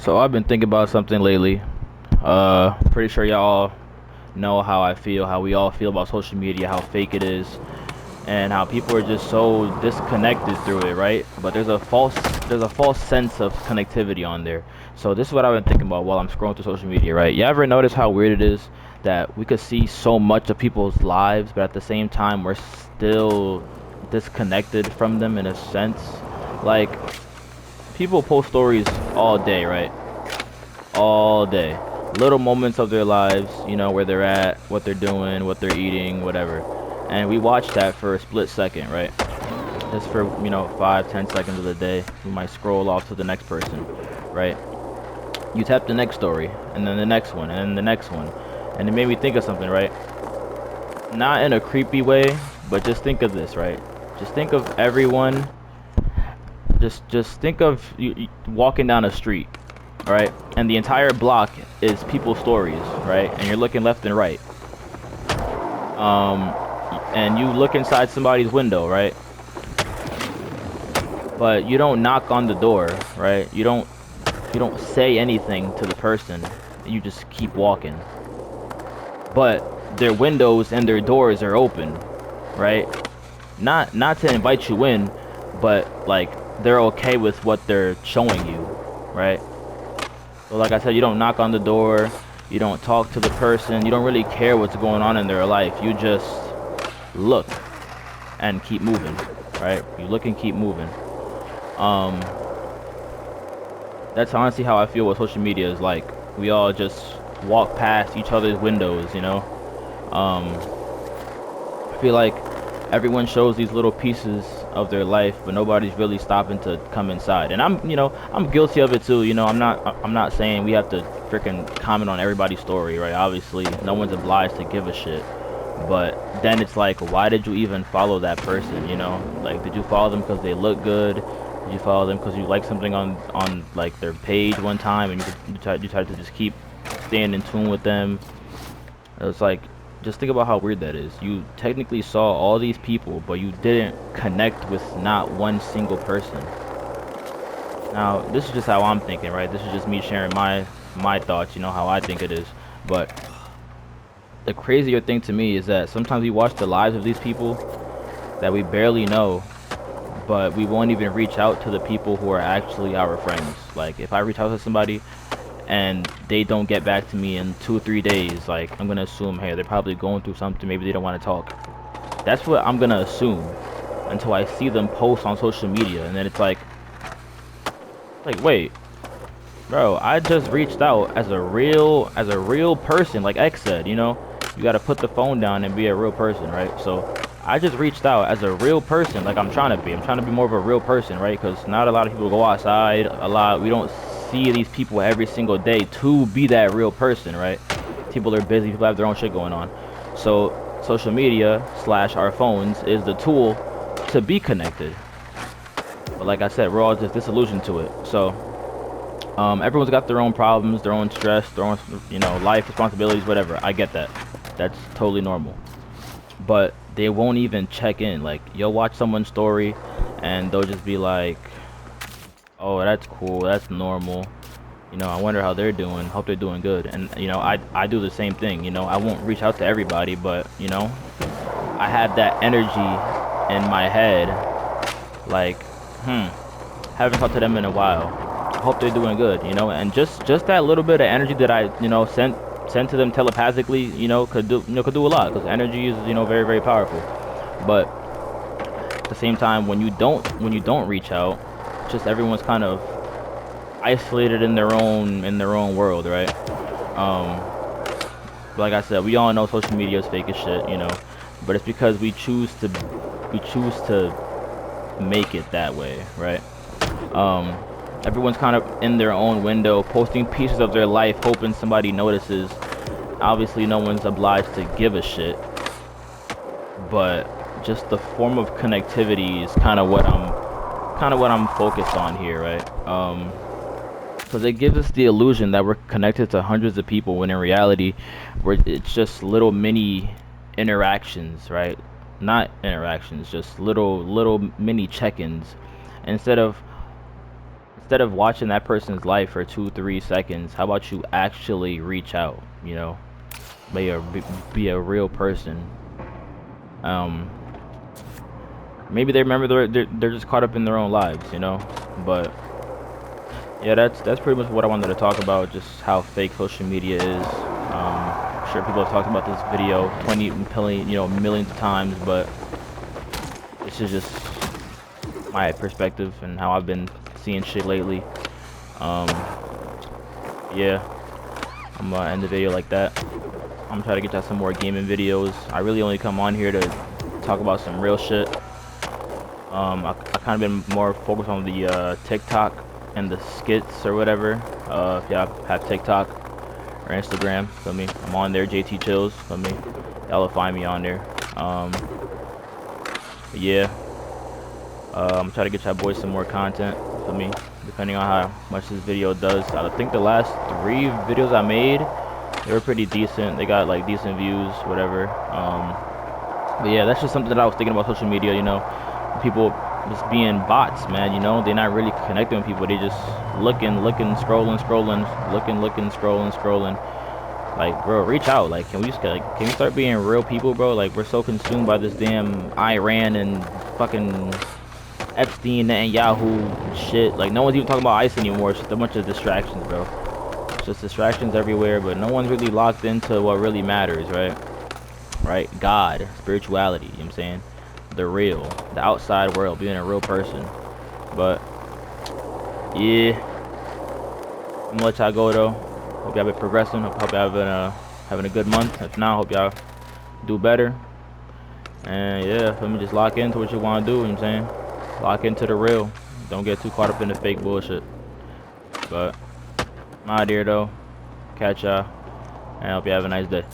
So I've been thinking about something lately. Pretty sure y'all know how I feel, how we all feel about social media, how fake it is, and how people are just so disconnected through it, right? But there's a false sense of connectivity on there. So this is what I've been thinking about while I'm scrolling through social media, right? You ever notice how weird it is that we could see so much of people's lives, but at the same time we're still disconnected from them in a sense? Like people post stories all day, right? All day. Little moments of their lives, where they're at, what they're doing, what they're eating, whatever. And we watch that for a split second, right? Just for, 5, 10 seconds of the day. We might scroll off to the next person, right? You tap the next story, and then the next one, and then the next one. And it made me think of something, right? Not in a creepy way, but just think of this, right? Just think of everyone. Just think of you walking down a street, right? And the entire block is people's stories, right? And you're looking left and right. Um, and you look inside somebody's window, right? But you don't knock on the door, right? You don't say anything to the person. You just keep walking. But their windows and their doors are open, right? Not to invite you in, but like they're okay with what they're showing you, right? So like I said, you don't knock on the door, you don't talk to the person, you don't really care what's going on in their life. You just look and keep moving, right? You look and keep moving. Um, that's honestly how I feel with social media is like we all just walk past each other's windows. Um, I feel like everyone shows these little pieces of their life, but nobody's really stopping to come inside. And I'm guilty of it too. I'm not saying we have to freaking comment on everybody's story, right? Obviously, no one's obliged to give a shit. But then it's like, why did you even follow that person? Like, did you follow them because they look good? Did you follow them because you like something on like their page one time and you tried to just keep staying in tune with them? It's like, just think about how weird that is. You technically saw all these people, but you didn't connect with not one single person. Now, this is just how I'm thinking, right? This is just me sharing my thoughts, how I think it is. But the crazier thing to me is that sometimes we watch the lives of these people that we barely know, but we won't even reach out to the people who are actually our friends. Like, if I reach out to somebody and they don't get back to me in 2 or 3 days, like, I'm gonna assume, hey, they're probably going through something, maybe they don't want to talk. That's what I'm gonna assume until I see them post on social media, and then it's like, wait, bro, I just reached out as a real person, like X said, you gotta put the phone down and be a real person, right? So I just reached out as a real person, like I'm trying to be. I'm trying to be more of a real person, right? Because not a lot of people go outside. We don't see these people every single day to be that real person, right? People are busy. People have their own shit going on. So social media slash our phones is the tool to be connected. But like I said, we're all just disillusioned to it. So everyone's got their own problems, their own stress, their own, life responsibilities, whatever. I get that. That's totally normal. But they won't even check in. Like, you'll watch someone's story and they'll just be like, oh, that's cool, that's normal. I wonder how they're doing. Hope they're doing good. And I do the same thing. I won't reach out to everybody, but I have that energy in my head, like, haven't talked to them in a while. Hope they're doing good. And just that little bit of energy that I sent to them telepathically, could do a lot, because energy is very, very powerful. But at the same time, when you don't reach out, just everyone's kind of isolated in their own world, right? Um, like I said, we all know social media is fake as shit. But it's because we choose to make it that way, right? Um, Everyone's kind of in their own window, posting pieces of their life, hoping somebody notices. Obviously, no one's obliged to give a shit, but just the form of connectivity is kind of what I'm focused on here, right? Because it gives us the illusion that we're connected to hundreds of people, when in reality, it's just little mini interactions, right? Not interactions, just little mini check-ins. Instead of instead of watching that person's life for 2-3 seconds, how about you actually reach out, you know, be a real person. um Maybe they remember they're just caught up in their own lives, you know. But yeah, that's pretty much what I wanted to talk about, just how fake social media is. I'm sure people have talked about this video 20 million, you know, millions of times, but this is just my perspective and how I've been seeing shit lately. um yeah, I'm gonna end the video like that. I'm gonna try to get y'all some more gaming videos. I really only come on here to talk about some real shit. I kind of been more focused on the TikTok and the skits or whatever. If y'all have TikTok or Instagram, feel me? I'm on there, JT Chills, feel me? Y'all will find me on there. Yeah, I'm trying to get y'all boys some more content, feel me? Depending on how much this video does. I think the last 3 videos I made, they were pretty decent. They got like decent views, whatever. But yeah, that's just something that I was thinking about social media, you know. People just being bots, man, you know. They're not really connecting with people. They just looking, scrolling, looking, scrolling. Like, bro, reach out. Like, can we start being real people, bro? Like, we're so consumed by this damn Iran and fucking Epstein and Yahoo shit. Like, no one's even talking about ICE anymore. It's just a bunch of distractions, bro. It's just distractions everywhere, but no one's really locked into what really matters, right? God, spirituality, you know what I'm saying? The real, the outside world, being a real person. But yeah, I'm gonna let y'all go though. Hope y'all been progressing. Hope y'all been having a good month. If not, hope y'all do better. And yeah, let me just lock into what you want to do, you know what I'm saying? Lock into the real. Don't get too caught up in the fake bullshit. But I'm out here though. Catch y'all, and I hope you have a nice day.